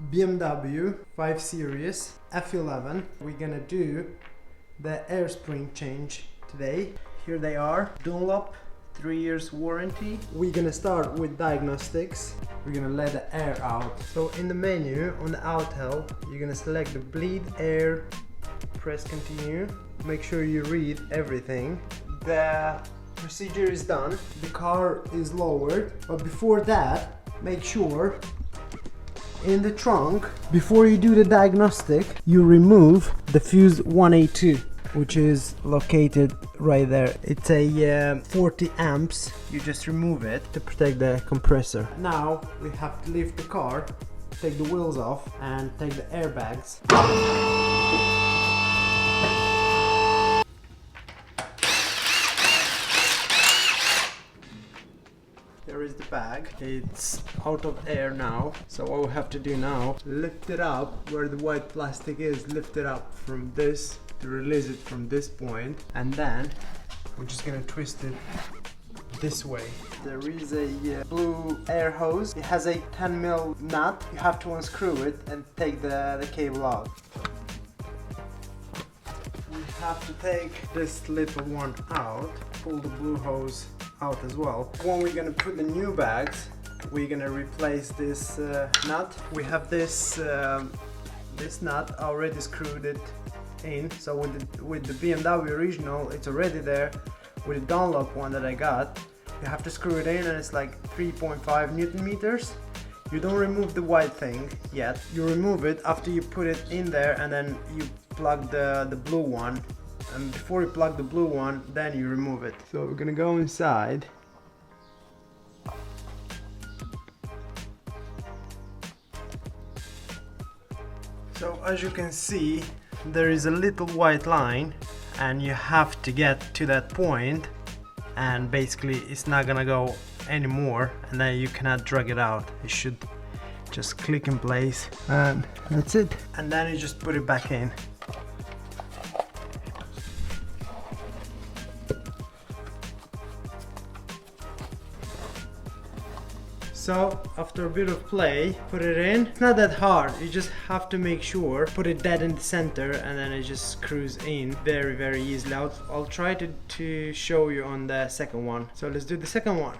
BMW 5 Series F11. We're gonna do the air spring change today. Here they are, DUNLOP, 3 years warranty. We're gonna start with diagnostics. We're gonna let the air out. So in the menu on the outhell, you're gonna select the bleed air, press continue. Make sure you read everything. The procedure is done. The car is lowered, but before that, make sure in the trunk, before you do the diagnostic, you remove the fuse 1A2, which is located right there. It's a 40 amps. You just remove it to protect the compressor. Now we have to lift the car, take the wheels off and take the airbags. There is the bag. It's out of air now. So what we have to do now, lift it up where the white plastic is, lift it up from this to release it from this point, and then we're just gonna twist it this way. There is a blue air hose. It has a 10mm nut. You have to unscrew it and take the cable out. We have to take this little one out, pull the blue hose out as well. When we're gonna put the new bags, we're gonna replace this nut. We have this nut already screwed it in. So with the BMW original, it's already there. With the DUNLOP one that I got, you have to screw it in, and it's like 3.5 Newton meters. You don't remove the white thing yet. You remove it after you put it in there, and then you plug the blue one. And before you plug the blue one, then you remove it. So we're gonna go inside. So as you can see, there is a little white line, and you have to get to that point, and basically it's not gonna go anymore, and then you cannot drag it out. It should just click in place, and that's it. And then you just put it back in. So after a bit of play, put it in. It's not that hard, you just have to make sure, put it dead in the center, and then it just screws in very easily. I'll try to show you on the second one. So let's do the second one.